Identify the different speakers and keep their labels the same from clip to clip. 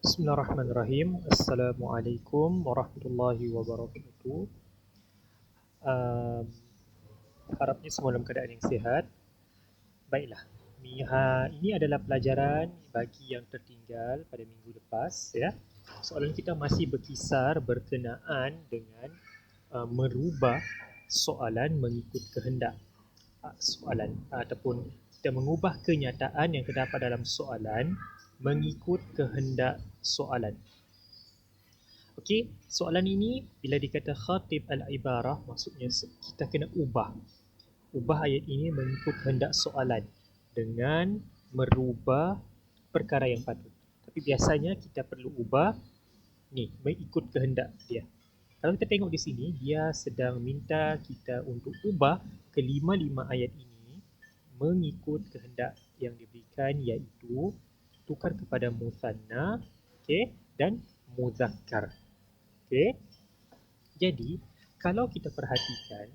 Speaker 1: Bismillahirrahmanirrahim. Assalamualaikum warahmatullahi wabarakatuh. Um, Harapnya semua dalam keadaan yang sihat. Baiklah, ini adalah pelajaran bagi yang tertinggal pada minggu lepas. Ya, soalan kita masih berkisar berkenaan dengan merubah soalan mengikut kehendak soalan ataupun kita mengubah kenyataan yang terdapat dalam soalan mengikut kehendak soalan. Okey, soalan ini bila dikata khatib al-ibarah maksudnya kita kena ubah ayat ini mengikut kehendak soalan dengan merubah perkara yang patut. Tapi biasanya kita perlu ubah ni mengikut kehendak dia. Kalau kita tengok di sini, dia sedang minta kita untuk ubah kelima-lima ayat ini mengikut kehendak yang diberikan, iaitu tukar kepada musanna, okey, dan muzakkar. Okey. Jadi, kalau kita perhatikan,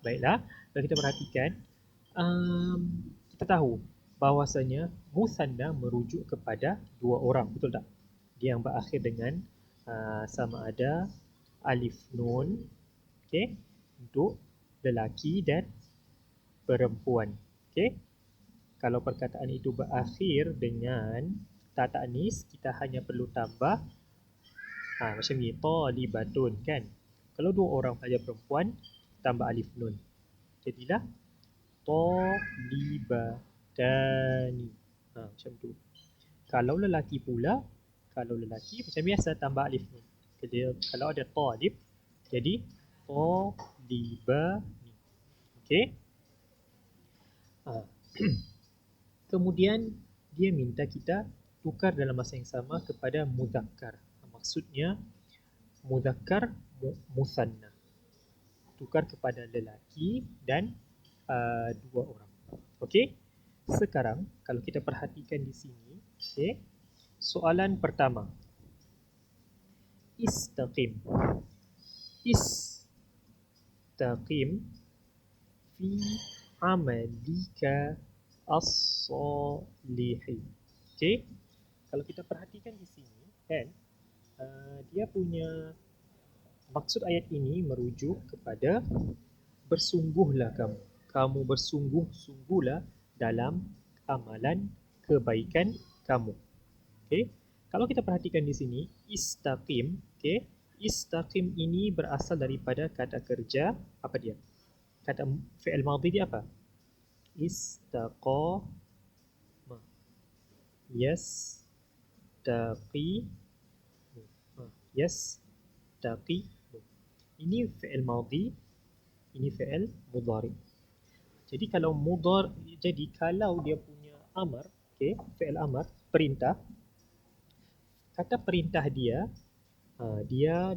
Speaker 1: baiklah, kalau kita perhatikan, um, kita tahu bahawasanya musanna merujuk kepada dua orang, betul tak? Dia yang berakhir dengan sama ada alif nun, okey, untuk lelaki dan perempuan. Okey. Kalau perkataan itu berakhir dengan ta ta'nis, kita hanya perlu tambah macam ni, talibatun kan. Kalau dua orang pelajar perempuan, tambah alif nun. Jadilah talibatani. Macam tu. Kalau lelaki pula, macam biasa tambah alif nun. Kalau ada talib, jadi talibani. Okey. Kemudian dia minta kita tukar dalam masa yang sama kepada muzakkar. Maksudnya muzakkar musanna. Tukar kepada lelaki dan dua orang. Okey. Sekarang kalau kita perhatikan di sini, okey. Soalan pertama. Istaqim. Istaqim fi amalika as-salihi. Okey. Kalau kita perhatikan di sini kan, dia punya maksud ayat ini merujuk kepada bersungguhlah kamu. Kamu bersungguh-sungguhlah dalam amalan kebaikan kamu. Okey. Kalau kita perhatikan di sini, istaqim, okey. Istaqim ini berasal daripada kata kerja, apa dia? Kata fi'il madhi dia apa? Istaqama. Yastaqi. Yastaqi. Ini fi'il madhi, ini fi'il mudhari. Jadi kalau dia punya amar, okey, fi'il amar, perintah. Kata perintah dia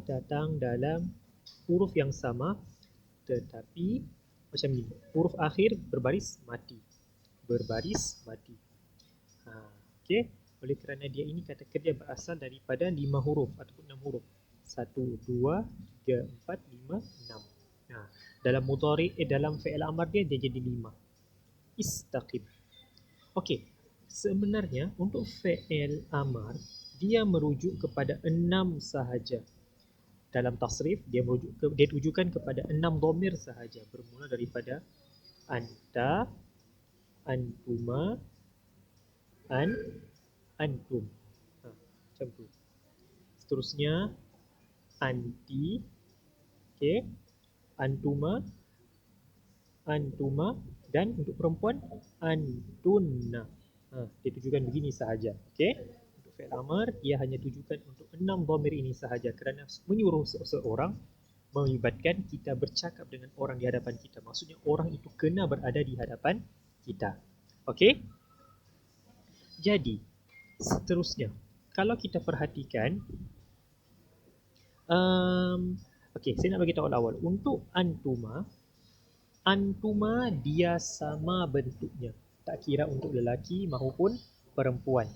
Speaker 1: datang dalam huruf yang sama tetapi macam ni. Huruf akhir berbaris mati. Okey, oleh kerana dia ini kata kerja berasal daripada 5 huruf ataupun 6 huruf. 1 2 3 4 5 6. Dalam mudhari dalam fi'il amar dia jadi 5. Istaqim. Okey, sebenarnya untuk fi'il amar dia merujuk kepada 6 sahaja. Dalam tasrif dia tujukan kepada 6 dhamir sahaja, bermula daripada anta, antuma, antum. Macam tu. Seterusnya anti, okey, antuma, dan untuk perempuan antunna. Dia tujukan begini sahaja. Okey. Untuk fi'il amar dia hanya tujukan untuk 6 dhamir ini sahaja kerana menyuruh seseorang melibatkan kita bercakap dengan orang di hadapan kita. Maksudnya orang itu kena berada di hadapan kita. Okey. Jadi seterusnya kalau kita perhatikan okey, saya nak bagi tahu awal. Untuk antuma dia sama bentuknya, tak kira untuk lelaki maupun perempuan.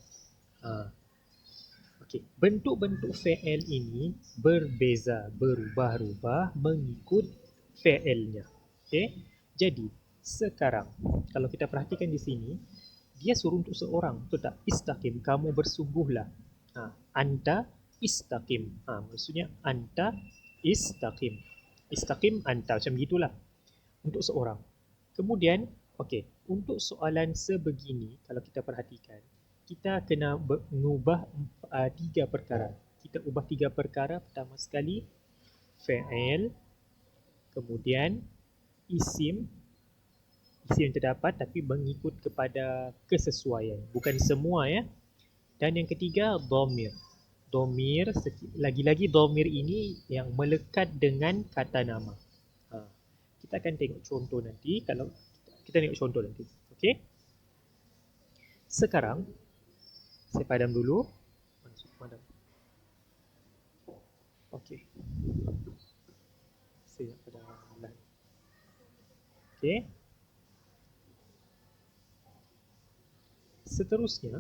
Speaker 1: Okey, bentuk-bentuk fi'il ini berbeza, berubah-ubah mengikut fi'ilnya. Okey. Jadi sekarang kalau kita perhatikan di sini, dia suruh untuk seorang, betul tak? Istaqim, kamu bersungguhlah. Anta istaqim. Maksudnya anta istaqim. Istaqim anta, macam gitulah untuk seorang. Kemudian, okey, untuk soalan sebegini kalau kita perhatikan, kita kena mengubah tiga perkara. Kita ubah tiga perkara. Pertama sekali fa'il, kemudian isim yang terdapat tapi mengikut kepada kesesuaian, bukan semua ya. Dan yang ketiga dhamir. Dhamir, lagi-lagi dhamir ini yang melekat dengan kata nama. Kita akan tengok contoh nanti. Kalau kita tengok contoh nanti. Okey. Sekarang saya padam dulu. Padam. Okey. Saya padam. Okey. Seterusnya,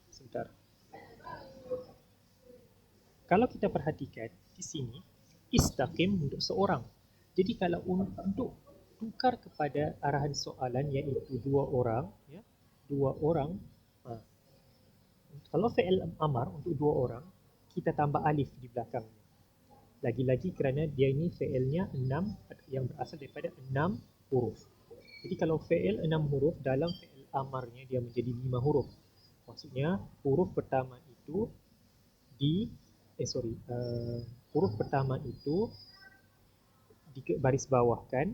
Speaker 1: sebentar. Kalau kita perhatikan di sini, istaqim untuk seorang. Jadi kalau untuk tukar kepada arahan soalan iaitu dua orang, ya, dua orang. Kalau fi'il amar untuk dua orang, kita tambah alif di belakangnya. Lagi-lagi kerana dia ini fi'ilnya 6 yang berasal daripada 6 huruf. Jadi kalau fi'il 6 huruf, dalam fi'il amarnya dia menjadi 5 huruf. Maksudnya huruf pertama itu huruf pertama itu di baris bawahkan.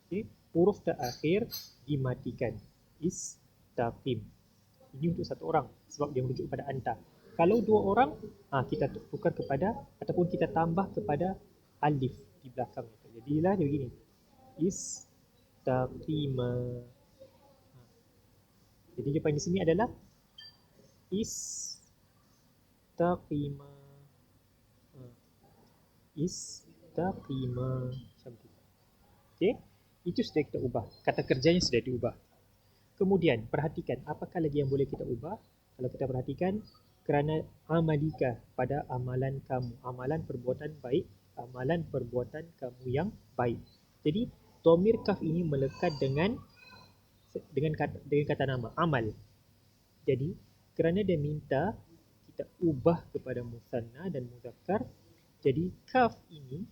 Speaker 1: Okay. Huruf terakhir dimatikan. Istaqim. Ini untuk satu orang sebab dia merujuk kepada anta. Kalau dua orang, kita tukar kepada ataupun kita tambah kepada alif di belakang. Jadilah dia begini. Istaqima. Jadi jawapan di sini adalah istaqima. Istaqima. Macam tu. Okey, itu sudah kita ubah. Kata kerjanya sudah diubah. Kemudian perhatikan apakah lagi yang boleh kita ubah. Kalau kita perhatikan, kerana amalika pada amalan kamu, amalan perbuatan baik, amalan perbuatan kamu yang baik. Jadi dhamir kaf ini melekat dengan kata nama amal. Jadi kerana dia minta kita ubah kepada musanna dan muzakkar, jadi kaf ini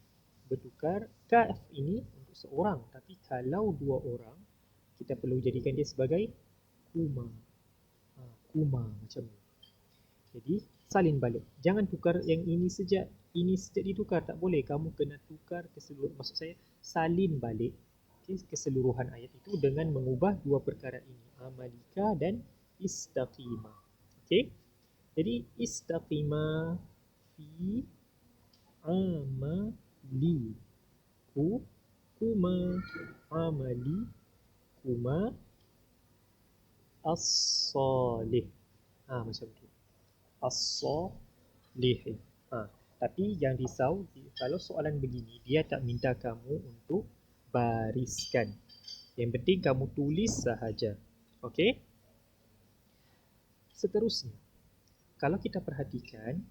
Speaker 1: bertukar, kaf ini untuk seorang, tapi kalau dua orang kita perlu jadikan dia sebagai kuma. Kuma macam ni. Jadi salin balik. Jangan tukar yang ini sejak ditukar, tak boleh. Kamu kena tukar keseluruhan. Maksud saya salin balik keseluruhan ayat itu dengan mengubah dua perkara ini, amalika dan istaqima. Okey? Jadi istaqima fi amali kuma amali kuma as-salih. Macam tu. As-salih. Tapi jangan risau, kalau soalan begini dia tak minta kamu untuk bariskan. Yang penting kamu tulis sahaja. Okey? Seterusnya, kalau kita perhatikan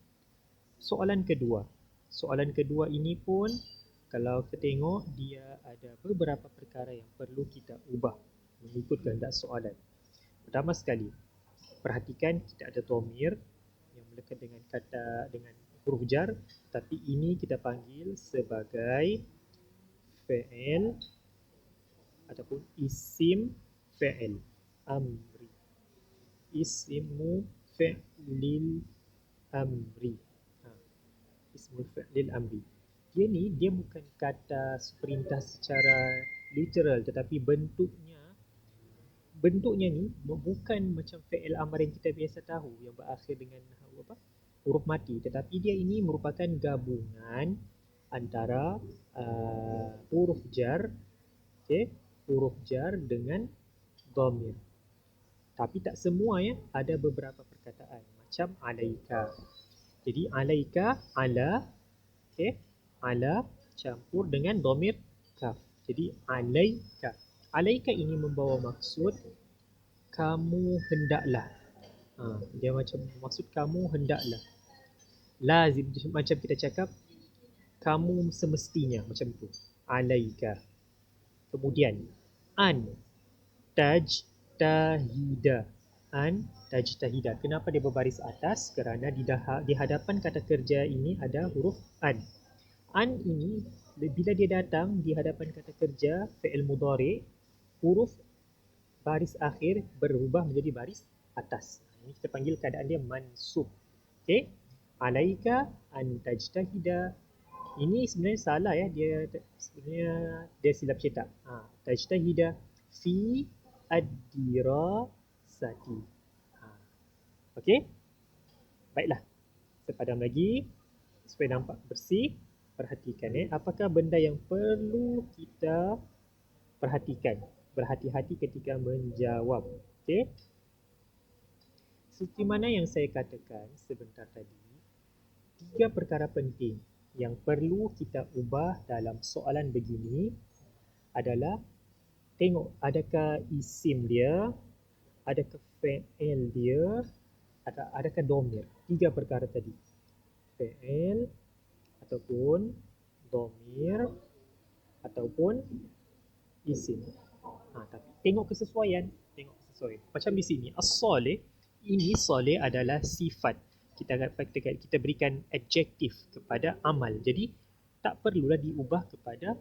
Speaker 1: soalan kedua. Soalan kedua ini pun kalau kita tengok dia ada beberapa perkara yang perlu kita ubah mengikut kehendak soalan. Pertama sekali, perhatikan kita ada dhamir yang melekat dengan huruf jar, tapi ini kita panggil sebagai fi'il ataupun isim fi'il amri. Ismu fi'lil amri. Ismu fi'lil amri. Dia bukan kata perintah secara literal, tetapi bentuknya ni bukan macam fi'il amar yang kita biasa tahu yang berakhir dengan huruf mati, tetapi dia ini merupakan gabungan antara huruf jar, huruf jar dengan dhamir. Tapi tak semua ya, ada beberapa perkataan macam alaika. Jadi alaika, ala, ala campur dengan dhamir kaf. Jadi alaika. Alaika ini membawa maksud kamu hendaklah. Dia macam maksud kamu hendaklah. Lazim, macam kita cakap kamu semestinya, macam tu. Alaika. Kemudian anta tajtahida. An tajtahida. Kenapa dia berbaris atas? Kerana di hadapan kata kerja ini ada huruf an. An ini bila dia datang di hadapan kata kerja fi'il mudhari, huruf baris akhir berubah menjadi baris atas. Ini kita panggil keadaan dia mansub. Okey. Alaika an tajtahida. Ini sebenarnya salah ya, sebenarnya dia silap cetak. Tajtahida fi ad-dirasati. Okey. Baiklah. Sepadam lagi supaya nampak bersih, perhatikan apakah benda yang perlu kita perhatikan. Berhati-hati ketika menjawab. Okey. Seperti mana yang saya katakan sebentar tadi, 3 perkara penting yang perlu kita ubah dalam soalan begini adalah tengok adakah isim dia, adakah fa'il dia, adakah domir. 3 perkara tadi. Fa'il ataupun domir ataupun isim. Tapi tengok kesesuaian. Macam di sini, as-salih, ini salih adalah sifat. Kita berikan adjektif kepada amal. Jadi tak perlulah diubah kepada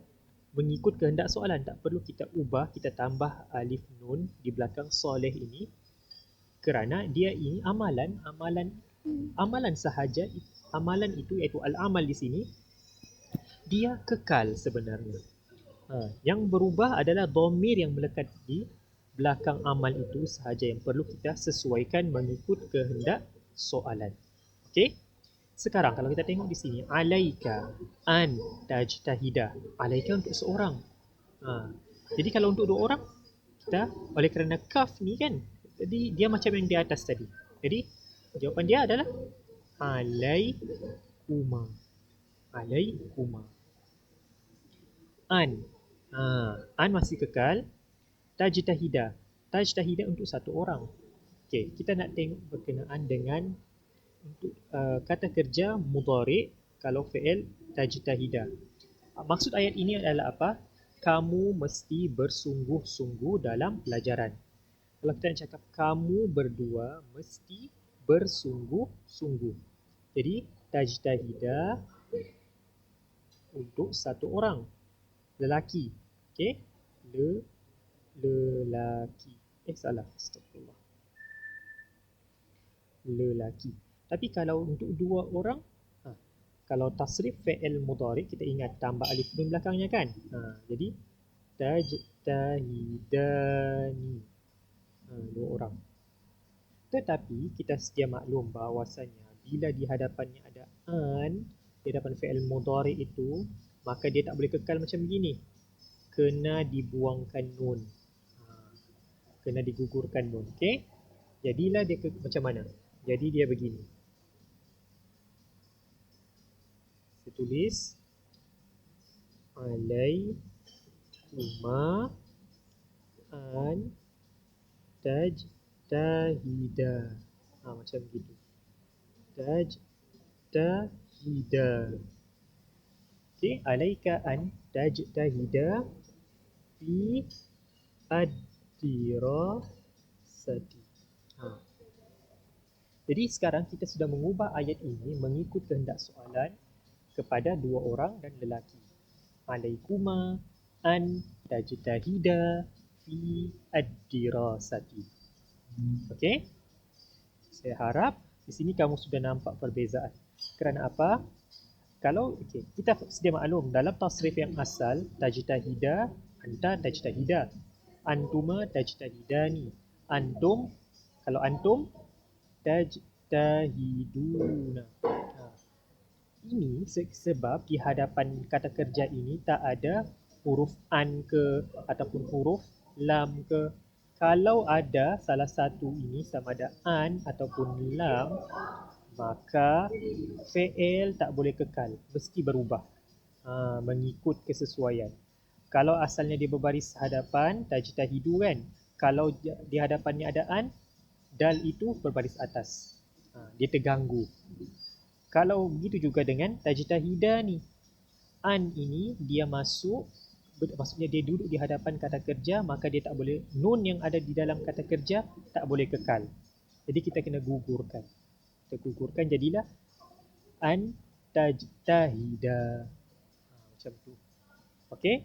Speaker 1: mengikut kehendak soalan. Tak perlu kita ubah, kita tambah alif nun di belakang salih ini. Kerana dia ini amalan sahaja. Amalan itu iaitu al-amal di sini, dia kekal sebenarnya. Yang berubah adalah dhamir yang melekat di belakang amal itu sahaja yang perlu kita sesuaikan mengikut kehendak soalan. Okey? Sekarang kalau kita tengok di sini, alaika an tajtahida. Alaika untuk seorang. Jadi kalau untuk 2 orang, kita oleh kerana kaf ni kan, jadi dia macam yang di atas tadi. Jadi jawapan dia adalah alaikuma. Alaikuma. An. An masih kekal. Tajtahida. Tajtahida untuk 1 orang. Okey, kita nak tengok berkenaan dengan untuk kata kerja mudhari kalau fi'il tajtahida. Maksud ayat ini adalah apa? Kamu mesti bersungguh-sungguh dalam pelajaran. Kalau kita nak cakap kamu berdua mesti bersungguh-sungguh. Jadi tajtahida untuk 1 orang. Lelaki. Okey? Lelaki. Salah. Astagfirullah. Lelaki. Tapi kalau untuk 2 orang, kalau tasrif fi'il mudhari, kita ingat tambah alif nun belakangnya kan? Jadi tajtahidani. 2 orang. Tetapi kita sedia maklum bahawasanya bila di hadapannya ada an, di hadapan fi'il mudhari itu, maka dia tak boleh kekal macam begini. Kena dibuangkan nun. Kena digugurkan nun. Okey? Jadilah dia macam mana? Jadi dia begini. Saya tulis alaikuma an tajtahida. Macam begitu. Tajtahida. Okey, alaika an tajtahida fi ad-dirasati. Jadi sekarang kita sudah mengubah ayat ini mengikut kehendak soalan kepada 2 orang dan lelaki. Alaikuma an tajtahida fi ad-dirasati. Okey? Saya harap di sini kamu sudah nampak perbezaan. Kerana apa? Kalau kita sedia maklum dalam tasrif yang asal tajtahida, anta tajtahida, antuma tajtahidani, antum, kalau antum tajtahiduna. Ini sebab di hadapan kata kerja ini tak ada huruf an ke ataupun huruf lam ke. Kalau ada salah satu ini sama ada an ataupun lam, maka fi'il tak boleh kekal, mesti berubah mengikut kesesuaian. Kalau asalnya dia berbaris hadapan, tajtahidu kan. Kalau di hadapannya ada an, dal itu berbaris atas. Dia terganggu. Kalau begitu juga dengan tajtahida ni. An ini dia masuk maksudnya dia duduk di hadapan kata kerja, maka dia tak boleh, nun yang ada di dalam kata kerja tak boleh kekal. Jadi kita kena gugurkan. Kita gugurkan jadilah an tajtahida. Macam tu. Okey?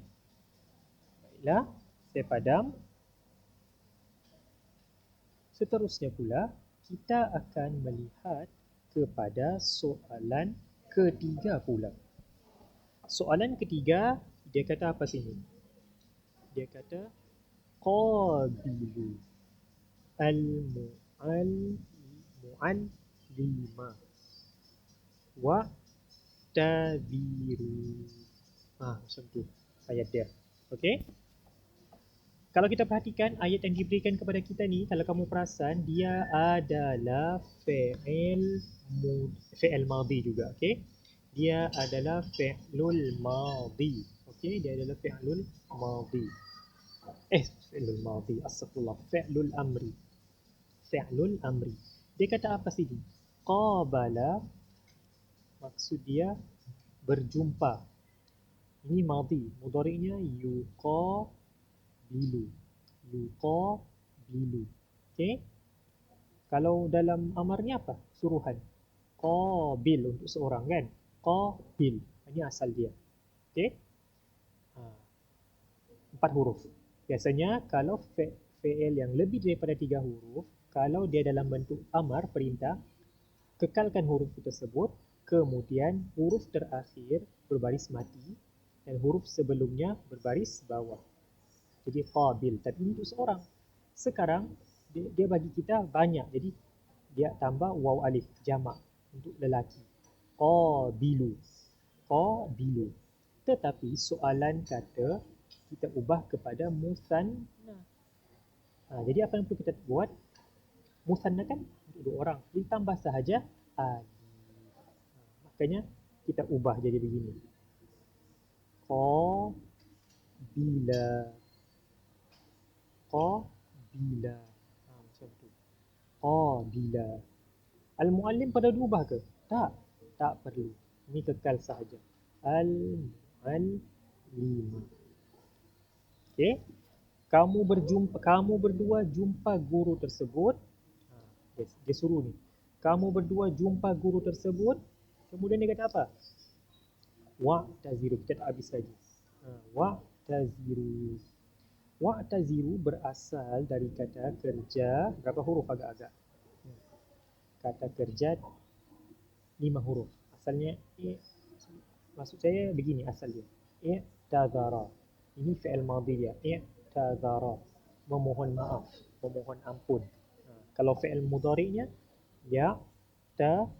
Speaker 1: Baiklah, saya padam. Seterusnya pula, kita akan melihat kepada soalan ketiga pula. Soalan ketiga, dia kata apa sini? Dia kata qabilu al-mu'allima wa tabiru. Macam tu ayat dia. Okey? Kalau kita perhatikan ayat yang diberikan kepada kita ni, kalau kamu perasan, dia adalah fi'il madhi juga, okey? Dia adalah fi'lul madhi. Okey, dia adalah fi'lul madhi. Fi'lul madhi, astagfirullah, fi'lul amri. Fi'lul amri. Dia kata apa sini? Qabala, maksud dia berjumpa. Ini madhi, mudhari'nya yuqabilu. Yuqabilu. Okey? Kalau dalam amar ni apa? Suruhan. Qabil untuk seorang kan? Qabil. Ini asal dia. Okey? 4 huruf. Biasanya kalau fi'il yang lebih daripada 3 huruf, kalau dia dalam bentuk amar, perintah, kekalkan huruf tersebut, kemudian huruf terakhir berbaris mati dan huruf sebelumnya berbaris bawah. Jadi qabil, tapi ini untuk seorang. Sekarang dia bagi kita banyak, jadi dia tambah waw alif jamak untuk lelaki. Qabilu. Qabilu. Tetapi soalan kata kita ubah kepada musanna. Jadi apa yang perlu kita buat? Musanna kan untuk dua orang. Jadi tambah sahaja alif. Makanya kita ubah jadi begini. Qabila. Qabila. Macam tu. Qabila. Al-muallim pada diubah ke? Tak. Tak perlu. Ini kekal sahaja. Al-muallima. Okey. Kamu berdua jumpa guru tersebut. Dia suruh ni. Kamu berdua jumpa guru tersebut. Kemudian dia kata apa? Wa'taziru. Kita tak habis lagi. Wa'taziru. Wa'taziru berasal dari kata kerja. Berapa huruf agak-agak? Kata kerja 5 huruf. Asalnya maksud saya begini asal dia. I'tazara. Ini fi'il madhi dia. I'tazara. Memohon maaf, memohon ampun. Kalau fi'il mudhari'nya ya'taziru.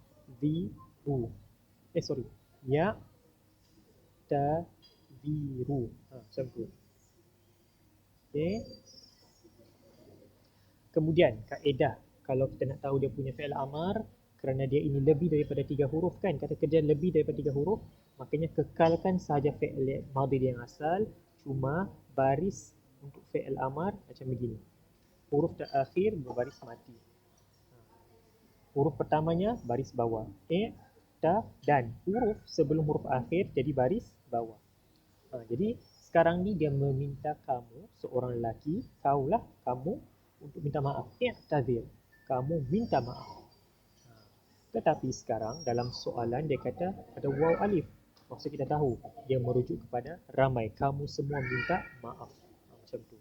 Speaker 1: Ya'taziru. Macam tu. Okey. Kemudian kaedah kalau kita nak tahu dia punya fi'il amar, kerana dia ini lebih daripada 3 huruf kan, kata kerja lebih daripada 3 huruf, makanya kekalkan sahaja fi'il madhi yang asal, cuma baris untuk fi'il amar macam begini. Huruf terakhir berbaris mati. Huruf pertamanya baris bawah. Dan huruf sebelum huruf akhir jadi baris bawah. Jadi sekarang ni dia meminta kamu, seorang lelaki, kamu untuk minta maaf. I'tazir. Kamu minta maaf. Tetapi sekarang dalam soalan dia kata ada waw alif. Maksud kita tahu dia merujuk kepada ramai. Kamu semua minta maaf. Macam tu.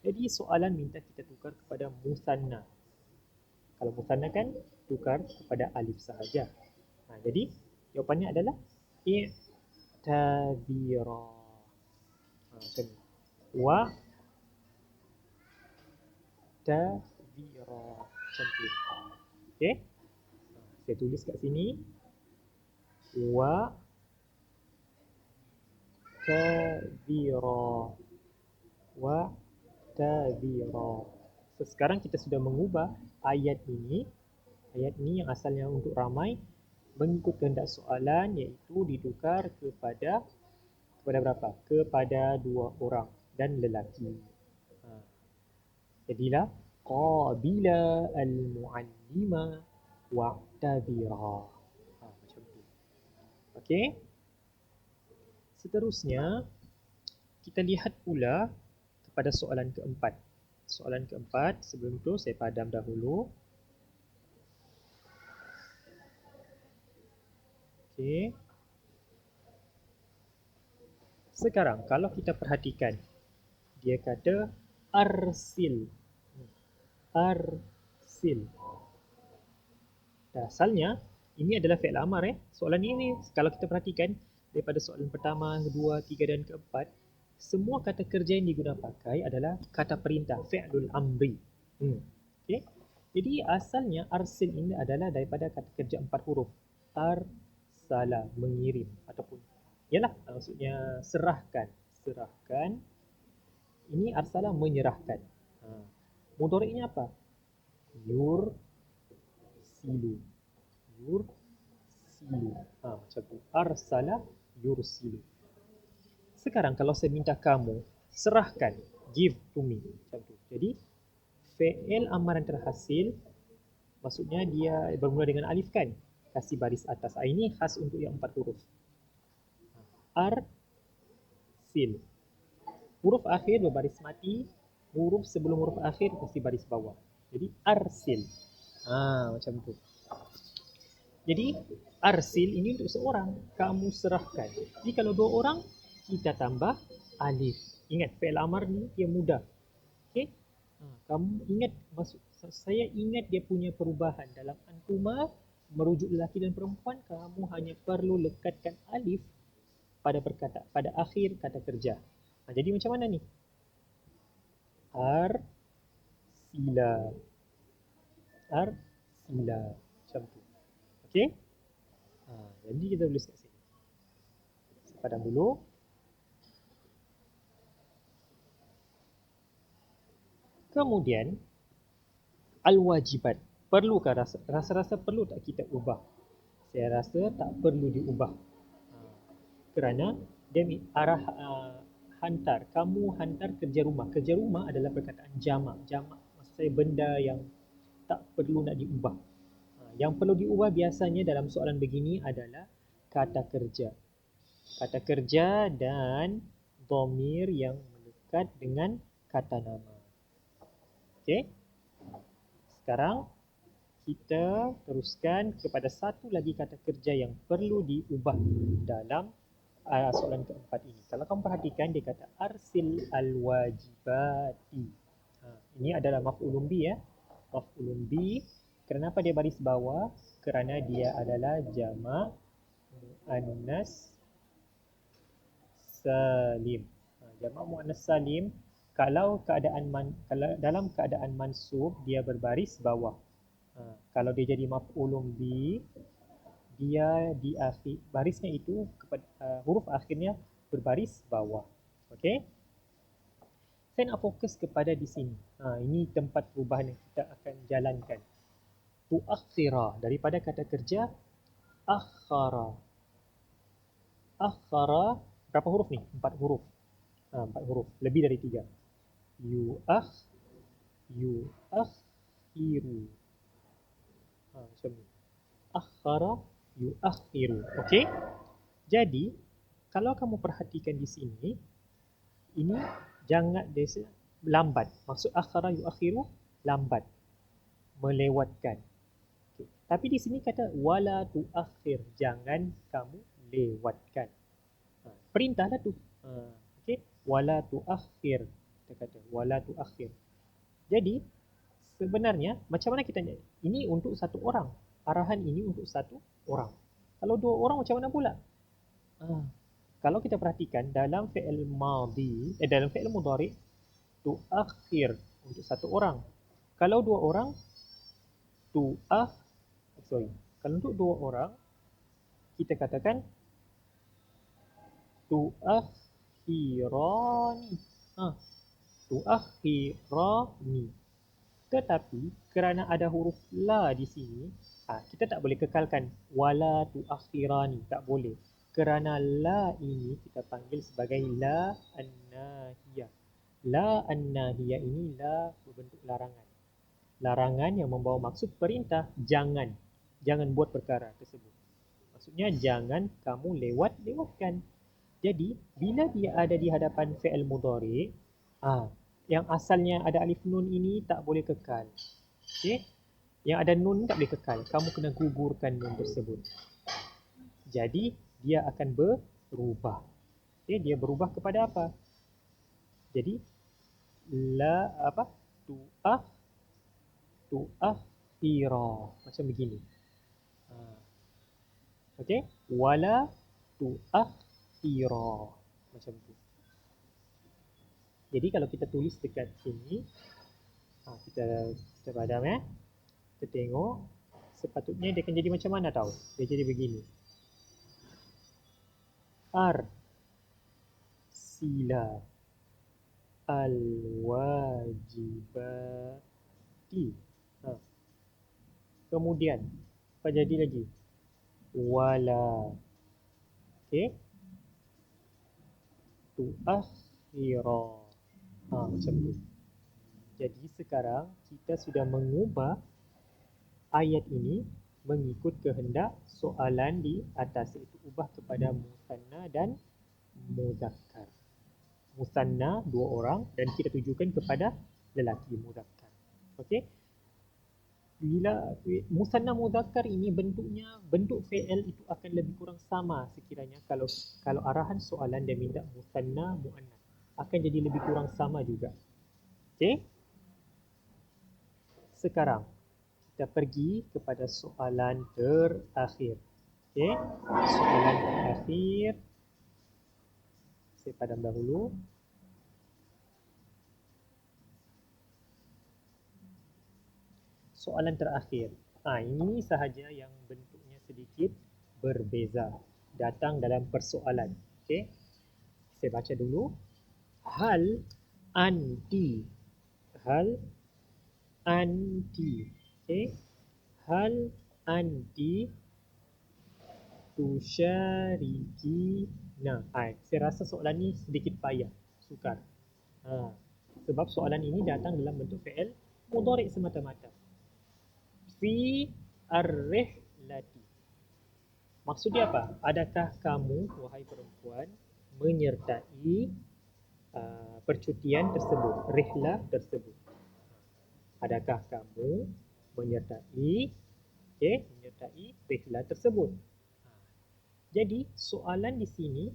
Speaker 1: Jadi soalan minta kita tukar kepada musanna. Kalau musanna kan tukar kepada alif sahaja. Jadi jawapannya adalah i'tazira. Macam ni. Wa tazira. Macam tu. Okey? Saya tulis kat sini. Wa tazira. Wa tazira. So, sekarang kita sudah mengubah ayat ini. Ayat ini yang asalnya untuk ramai mengikut kehendak soalan, iaitu ditukar kepada berapa? Kepada 2 orang dan lelaki. Jadilah qabila al-muallima wa'tadhira. Macam tu. Okey. Seterusnya kita lihat pula kepada soalan keempat. Soalan keempat, sebelum itu saya padam dahulu. Okey. Sekarang kalau kita perhatikan, dia kata arsil. Arsil. Asalnya ini adalah fi'il amar. Soalan ini kalau kita perhatikan daripada soalan pertama, kedua, tiga dan keempat, semua kata kerja yang digunakan pakai adalah kata perintah, fi'lul amri. Okay. Jadi asalnya arsil ini adalah daripada kata kerja 4 huruf. Arsala, mengirim ataupun ialah maksudnya serahkan. Serahkan. Ini arsala, menyerahkan. Mudhari'nya apa? Yursilu. Yursilu. Macam tu. Arsala yursilu. Sekarang kalau saya minta kamu serahkan, give to me, macam tu. Jadi fi'il amaran terhasil maksudnya dia bermula dengan alif kan? Kasih baris atas. Ini khas untuk yang 4 huruf. Arsil. Huruf akhir berbaris mati, huruf sebelum huruf akhir kasih baris bawah. Jadi arsil. Macam tu. Jadi arsil ini untuk seorang, kamu serahkan. Jadi kalau 2 orang, kita tambah alif. Ingat fi'il amar ni dia mudah. Okey? Kamu ingat, maksud saya ingat dia punya perubahan dalam antuma merujuk lelaki dan perempuan, kamu hanya perlu lekatkan alif pada pada akhir kata kerja. Jadi macam mana ni? Arsila. Arsila. Macam tu. Okey? Jadi kita tulis kat sini. Saya padam dulu. Kemudian al-wajibat. Perlukah rasa perlu tak kita ubah? Saya rasa tak perlu diubah. Kerana dia arah hantar. Kamu hantar kerja rumah. Kerja rumah adalah perkataan jamak. Jamak maksud saya benda yang tak perlu nak diubah. Yang perlu diubah biasanya dalam soalan begini adalah kata kerja. Kata kerja dan dhamir yang melekat dengan kata nama. Okey. Sekarang kita teruskan kepada satu lagi kata kerja yang perlu diubah dalam soalan keempat ini. Kalau kamu perhatikan dia kata arsil al-wajibati. Ini adalah maf'ulun bi ya. Maf'ulun bi. Kenapa dia baris bawah? Kerana dia adalah jamak muannas salim. Jamak muannas salim kalau dalam keadaan mansub dia berbaris bawah. Kalau dia jadi maf'ulun bi, dia di akhir barisnya itu huruf akhirnya berbaris bawah. Okey? Saya nak fokus kepada di sini. Ini tempat perubahan yang kita akan jalankan. Tuakhira daripada kata kerja akhara. Akhara berapa huruf ni? 4 huruf. 4 huruf, lebih dari 3. Yuakhiru. Macam ni. Akhara yuakhiru. Okey? Jadi, kalau kamu perhatikan di sini, ini jangan desa lambat. Maksud akhara yuakhiru lambat. Melewatkan. Okay. Tapi di sini kata wala tuakhir, jangan kamu lewatkan. Perintahlah tu. Okey, wala tuakhir. Kita kata wala tuakhir. Jadi sebenarnya macam mana kita ini untuk satu orang. Arahan ini untuk satu orang. Kalau 2 orang macam mana pula? Kalau kita perhatikan dalam fi'il madhi, dalam fi'il mudhari tuakhir untuk satu orang. Kalau 2 orang kalau untuk 2 orang kita katakan tuakhirani. Tuakhirani. Tetapi kerana ada huruf la di sini, kita tak boleh kekalkan wala tuakhirani, tak boleh. Kerana la ini kita panggil sebagai la an-nahiyah. La an-nahiyah ini la berbentuk larangan. Larangan yang membawa maksud perintah, jangan buat perkara tersebut. Maksudnya jangan kamu lewatkan. Jadi bila dia ada di hadapan fi'il mudhari, yang asalnya ada alif nun ini tak boleh kekal. Okey? Yang ada nun tak boleh kekal. Kamu kena gugurkan nun tersebut. Jadi dia akan berubah. Okey, dia berubah kepada apa? Jadi la apa? Tu'ah tu'akhira. Macam begini. Okey? Wala tu'akhira. Macam tu. Jadi kalau kita tulis dekat sini, kita padam kita tengok, sepatutnya dia akan jadi macam mana tahu? Dia jadi begini. Sila al-wajibati. Kemudian apa jadi lagi? Wala. Okey? Tu'akhira. Macam tu. Jadi sekarang kita sudah mengubah ayat ini mengikut kehendak soalan di atas, iaitu ubah kepada musanna dan muzakkar. Musanna dua orang dan kita tujukan kepada lelaki muzakkar. Okey? Bila musanna muzakkar ini bentuk fi'il itu akan lebih kurang sama sekiranya kalau arahan soalan dia minta musanna muannas, akan jadi lebih kurang sama juga. Okey? Sekarang kita pergi kepada soalan terakhir. Okey? Soalan terakhir saya padam dahulu. Soalan terakhir. Ini sahaja yang bentuknya sedikit berbeza. Datang dalam persoalan. Okey. Saya baca dulu. Hal anti. Hal anti. Okey. Hal anti tusyariki. Saya rasa soalan ni sedikit payah. Sukar. Sebab soalan ini datang dalam bentuk fi'il mudhari semata-mata. Fi ar-rihlati. Maksud dia apa? Adakah kamu, wahai perempuan, menyertai percutian tersebut, rihlah tersebut? Adakah kamu menyertai rihlah tersebut? Jadi soalan di sini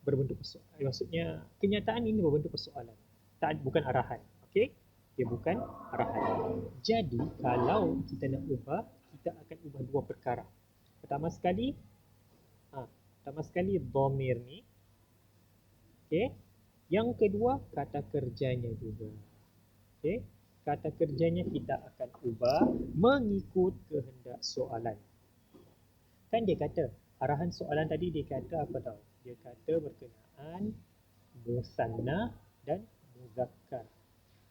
Speaker 1: berbentuk persoalan. Maksudnya kenyataan ini berbentuk persoalan. Bukan arahan. Okey? Dia bukan arahan. Jadi kalau kita nak ubah, kita akan ubah dua perkara. Pertama sekali dhamir ni. Okey. Yang kedua kata kerjanya juga. Okey. Kata kerjanya kita akan ubah mengikut kehendak soalan. Kan dia kata arahan soalan tadi dia kata apa tahu? Dia kata berkenaan musanna dan muzakkar.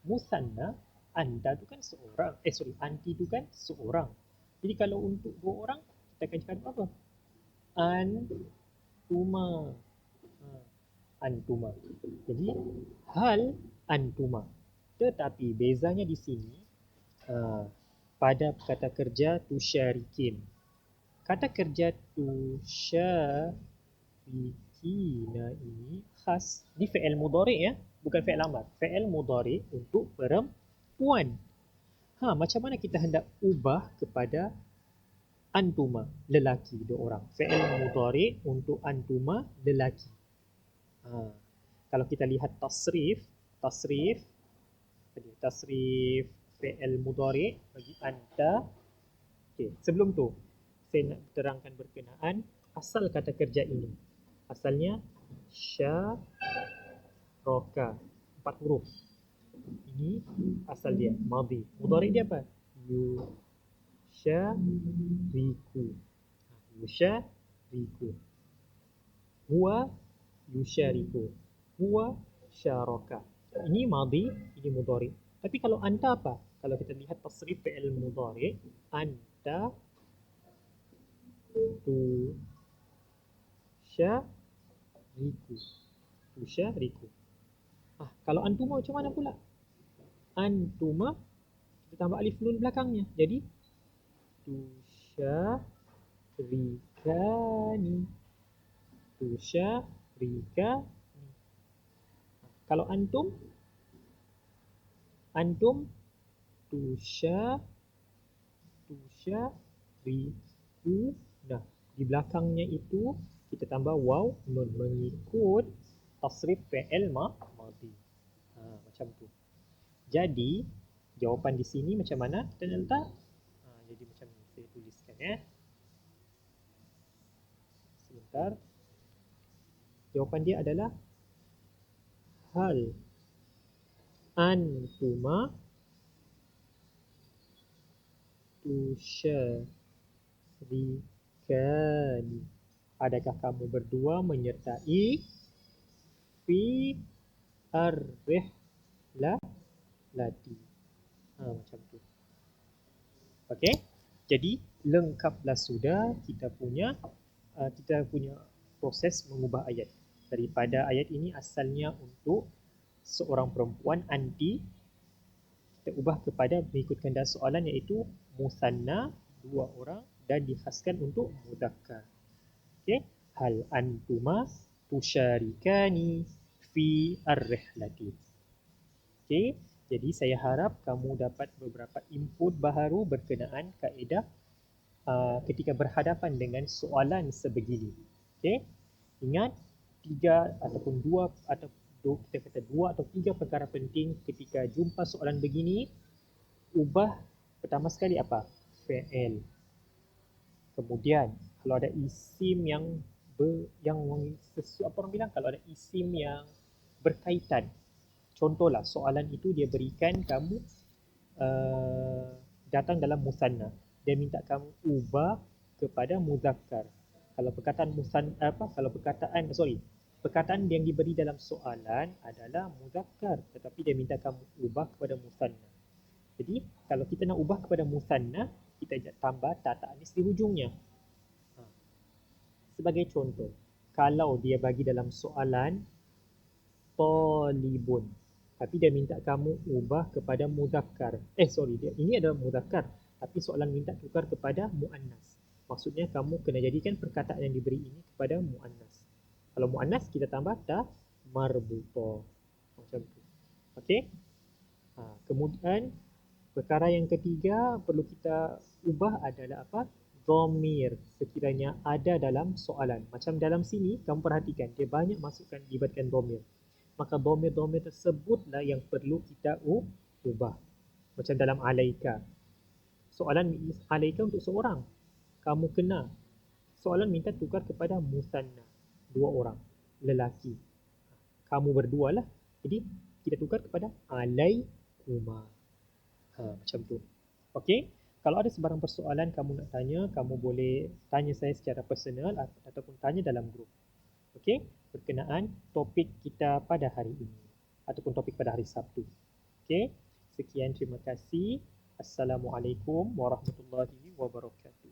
Speaker 1: Musanna, anda tu kan seorang. Anti tu kan seorang. Jadi kalau untuk dua orang, kita akan cakap apa? Antuma. Antuma. Jadi hal antuma. Tetapi bezanya di sini pada kata kerja tusyarikin. Kata kerja tusyarikina ini khas di fi'il mudhari ya, bukan fi'il amar. Fi'il mudhari untuk perempuan. Macam mana kita hendak ubah kepada antuma, lelaki dua orang. Fi'il mudhari untuk antuma, lelaki. Kalau kita lihat tasrif fi'il mudhari bagi anta. Okey, sebelum tu saya nak terangkan berkenaan asal kata kerja ini. Asalnya syaraka, 4 huruf. Ini asal dia madhi. Mudhari dia apa? Yusyariku. Huwa yusyariku. Huwa syaraka. Ini madhi, ini mudhari. Tapi kalau anta apa? Kalau kita lihat tasrif fi'il mudhari, anta tusyariku. Kalau antuma macam mana pula? Antuma kita tambah alif nun belakangnya. Jadi tusyarikani. rika. Kalau antum, antum tusya riku. Nah, di belakangnya itu kita tambah waw nun mengikut tasrif fi'il madhi. Macam tu. Jadi jawapan di sini macam mana kita nak letak? Jadi macam ni saya tuliskan ya. Sebentar. Jawapan dia adalah hal antuma tusyarikani. Adakah kamu berdua menyertai fi ar-rihlati? Macam tu. Okey. Jadi lengkaplah sudah kita punya proses mengubah ayat. Daripada ayat ini asalnya untuk seorang perempuan anti, kita ubah kepada mengikut kehendak soalan iaitu musanna 2 orang dan dikhaskan untuk mudzakkar. Okey, hal antuma tusyarikani fi ar-rihlati. Okey, jadi saya harap kamu dapat beberapa input baharu berkenaan kaedah ketika berhadapan dengan soalan sebegini. Okey, ingat 3 ataupun 2 atau kita kata 2 atau 3 perkara penting ketika jumpa soalan begini. Ubah pertama sekali apa? Fi'il. Kemudian kalau ada isim yang apa orang bilang, kalau ada isim yang berkaitan. Contohlah soalan itu dia berikan kamu datang dalam musanna. Dia minta kamu ubah kepada muzakkar. Kalau perkataan yang diberi dalam soalan adalah muzakkar, tetapi dia minta kamu ubah kepada musanna. Jadi kalau kita nak ubah kepada musanna, kita tambah ta ta'nis di hujungnya. Sebagai contoh, kalau dia bagi dalam soalan talibun, tapi dia minta kamu ubah kepada muzakkar. Ini adalah muzakkar, tapi soalan minta tukar kepada muannas. Maksudnya kamu kena jadikan perkataan yang diberi ini kepada muannas. Kalau muannas kita tambah ta marbuta. Macam tu. Okey? Kemudian perkara yang ketiga perlu kita ubah adalah apa? Dhamir sekiranya ada dalam soalan. Macam dalam sini kamu perhatikan dia banyak masukkan libatkan dhamir. Maka dhamir-dhamir tersebutlah yang perlu kita ubah. Macam dalam alaika. Soalan alaika untuk seorang. Kamu kena. Soalan minta tukar kepada musanna. 2 orang. Lelaki. Kamu berdua lah. Jadi kita tukar kepada alaikuma. Macam tu. Okey? Kalau ada sebarang persoalan kamu nak tanya, kamu boleh tanya saya secara personal ataupun tanya dalam grup. Okey? Berkenaan topik kita pada hari ini ataupun topik pada hari Sabtu. Okey? Sekian, terima kasih. Assalamualaikum warahmatullahi wabarakatuh.